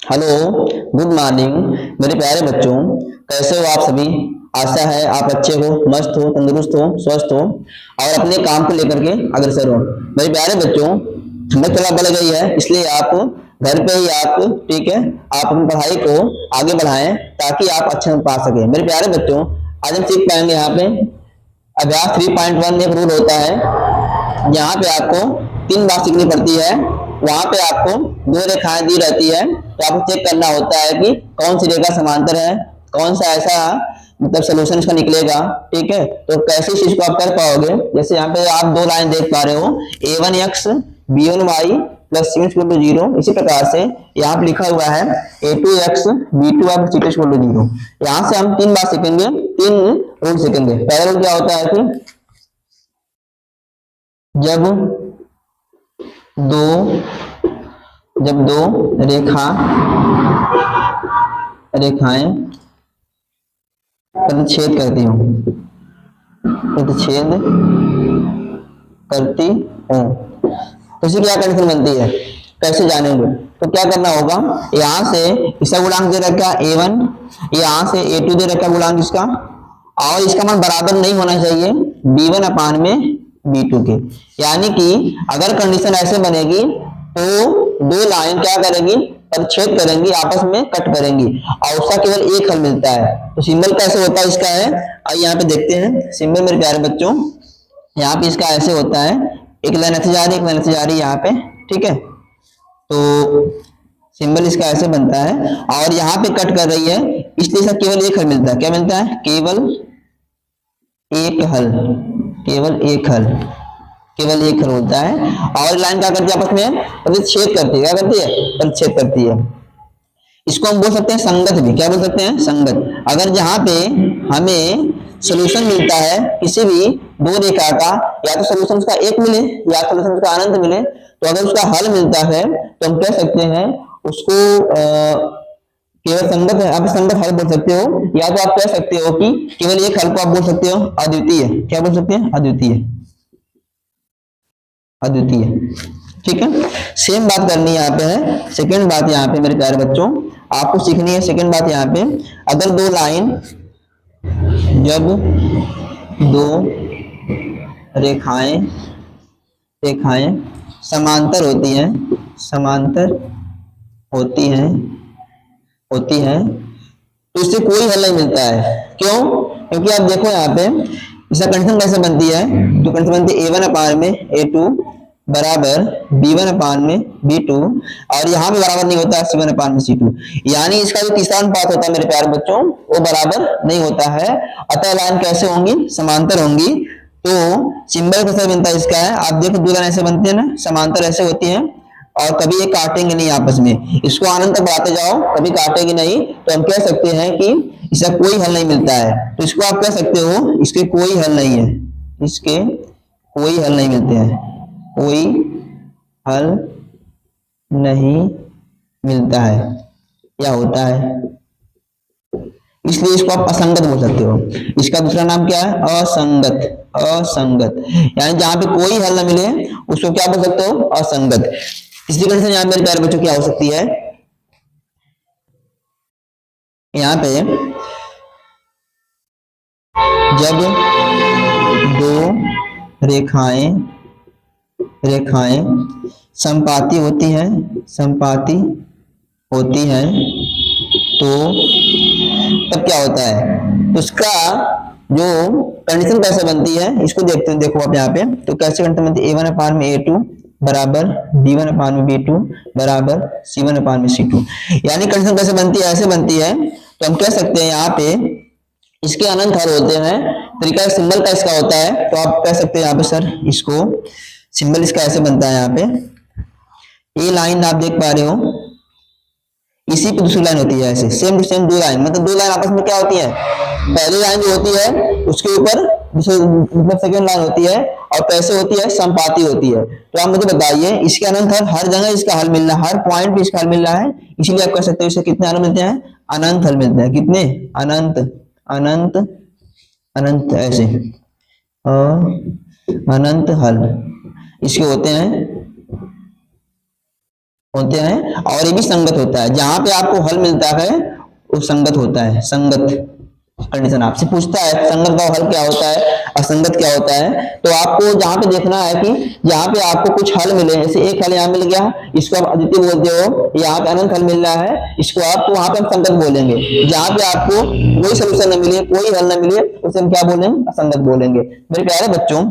Hello, good morning मेरे प्यारे बच्चों। कैसे हो आप सभी। आशा है आप अच्छे हो, मस्त हो, तंदुरुस्त हो, स्वस्थ हो और अपने काम को लेकर के अग्रसर हो। मेरे प्यारे बच्चों, ठंडक थोड़ा बढ़ गई है, इसलिए आप घर पे ही आप ठीक है, आप अपनी पढ़ाई को आगे बढ़ाएं ताकि आप अच्छे नंबर पा सके। मेरे प्यारे बच्चों, आज हम सीख पाएंगे यहाँ पे अभ्यास 3.1 में एक रूल होता है। यहाँ पे आपको 3 बात सीखनी पड़ती है। वहां पे आपको 2 रेखाएं दी रहती है, तो आपको चेक करना होता है कि कौन सी रेखा समांतर है, कौन सा ऐसा मतलब सोल्यूशन इसका निकलेगा। ठीक है, तो कैसे इस चीज को आप कर पाओगे। जैसे यहाँ पे आप 2 लाइन देख पा रहे हो, a1x b1y प्लस c1 0। इसी प्रकार से यहाँ पे लिखा हुआ है a2x b2y c2 0। यहाँ से हम 3 बात सीखेंगे, 3 रूल सीखेंगे। पहला रूल क्या होता है कि जब दो जब दो रेखाएं प्रतिच्छेद करती हूँ तो इसे क्या कंडीशन बनती है, कैसे जानेंगे। तो क्या करना होगा, यहां से इसका गुणांक दे रखा है a1, यहां से a2 दे रखा है गुणांक इसका, और इसका मान बराबर नहीं होना चाहिए b1 अपान में b2 के। यानी कि अगर कंडीशन ऐसे बनेगी तो 2 लाइन क्या करेंगी, परिच्छेद करेंगी, आपस में कट करेंगी और उसका केवल एक हल मिलता है। तो सिंबल कैसे होता है इसका है, आइए यहाँ पे देखते हैं सिंबल मेरे प्यारे बच्चों। यहाँ पे इसका ऐसे होता है, एक लाइन ऐसे जा रही है, एक लाइन ऐसे जा रही है यहाँ पे। ठीक है, तो सिंबल इसका ऐसे बनता है और यहाँ पे कट कर रही है, इसलिए इसका केवल एक हल मिलता है। क्या मिलता है, केवल एक हल, केवल एक हल, केवल एक हल होता है। और लाइन क्या करती है, आपस में प्रतिच्छेद करती है। क्या करती है, प्रतिच्छेद करती है। इसको हम बोल सकते हैं संगत भी। क्या बोल सकते हैं, संगत। अगर जहां पे हमें सोल्यूशन मिलता है किसी भी 2 रेखा का, या तो सोल्यूशन का एक मिले या सोल्यूशन का अनंत मिले, तो अगर उसका हल मिलता है तो हम कह सकते हैं उसको केवल संगत है। आप संगत हल बोल सकते हो, या तो आप कह सकते हो कि केवल एक हल को आप बोल सकते हो अद्वितीय। क्या बोल सकते हैं, अद्वितीय, अद्वितीय। ठीक है, सेम बात करनी यहाँ पे है। सेकंड बात यहाँ पे मेरे प्यारे बच्चों आपको सीखनी है। सेकंड बात यहाँ पे, अगर जब दो रेखाएं समांतर होती हैं, तो इससे कोई हल नहीं मिलता है। क्यों, क्योंकि आप देखो यहाँ पे इसका कंडीशन कैसे बनती है। तो कंडीशन बनती है a1 अपान में a2 बराबर b1 अपान में b2, और यहाँ पे बराबर नहीं होता है c1 अपान में c2। यानी इसका जो तीसरा अनुपात होता है मेरे प्यारे बच्चों, वो बराबर नहीं होता है। अतः लाइन कैसे होंगी, समांतर होंगी। तो सिंबल कैसे बनता है इसका है, आप देखो 2 लाइन ऐसे बनती है ना, समांतर ऐसे होती है और कभी ये काटेंगे नहीं आपस में। इसको अनंत तक बढ़ाते जाओ, कभी काटेंगे नहीं। तो हम कह सकते हैं कि इसका कोई हल नहीं मिलता है। तो इसको आप कह सकते हो इसके कोई हल नहीं है, इसके कोई हल नहीं मिलते हैं, कोई हल नहीं मिलता है या होता है, इसलिए इसको आप असंगत बोल सकते हो। इसका दूसरा नाम क्या है, असंगत। असंगत यानी जहां पे कोई हल न मिले उसको क्या बोल सकते हो, असंगत। इसी कंडीशन यहाँ मेरे प्यारे बच्चों क्या हो सकती है, यहाँ पे जब दो रेखाएं संपाती होती हैं, तो तब क्या होता है। तो उसका जो कंडीशन कैसे बनती है इसको देखते हैं। देखो आप यहाँ पे, तो कैसे कंडीशन बनती है, a1 अपान में a2 बराबर b1 अपान में b2 बराबर c1 अपान में c2। यानी कंडीशन कैसे बनती है, ऐसे बनती है। तो हम कह सकते हैं यहाँ पे इसके अनंत हल होते हैं। तरीका सिंबल का इसका होता है, तो आप कह सकते हैं यहाँ पे सर इसको सिंबल इसका ऐसे बनता है। यहाँ पे ये लाइन आप देख पा रहे हो, इसी पे दूसरी लाइन होती है ऐसे, सेम टू सेम 2 लाइन, मतलब 2 लाइन आपस में क्या होती है, पहली लाइन जो होती है उसके ऊपर मतलब सेकंड लाइन होती है, और कैसे होती है, संपाती होती है। तो आप मुझे बताइए इसके अनंत हल, हर जगह इसका हल मिल रहा है, हर पॉइंट पे इसका हल मिल रहा है, इसीलिए आप कह सकते हो इसे कितने हल मिलते हैं, अनंत हल मिलते हैं। कितने, अनंत, अनंत, अनंत ऐसे अनंत हल इसके होते हैं, होते हैं और ये भी संगत होता है। जहां पे आपको हल मिलता है वो संगत होता है। संगत कंडीशन आपसे पूछता है संगत का हल क्या होता है, असंगत क्या होता है, तो आपको जहां पे देखना है कि जहां पे आपको कुछ हल मिले, जैसे एक हल यहाँ मिल गया, इसको आप अद्वितीय बोलते हो, यहाँ पे अनंत हल मिल रहा है, इसको आप वहां पे हम संगत बोलेंगे। जहां पे आपको कोई सोल्यूशन न मिले, कोई हल न मिले, उसे हम क्या बोलेंगे, असंगत बोलेंगे। मेरे प्यारे बच्चों,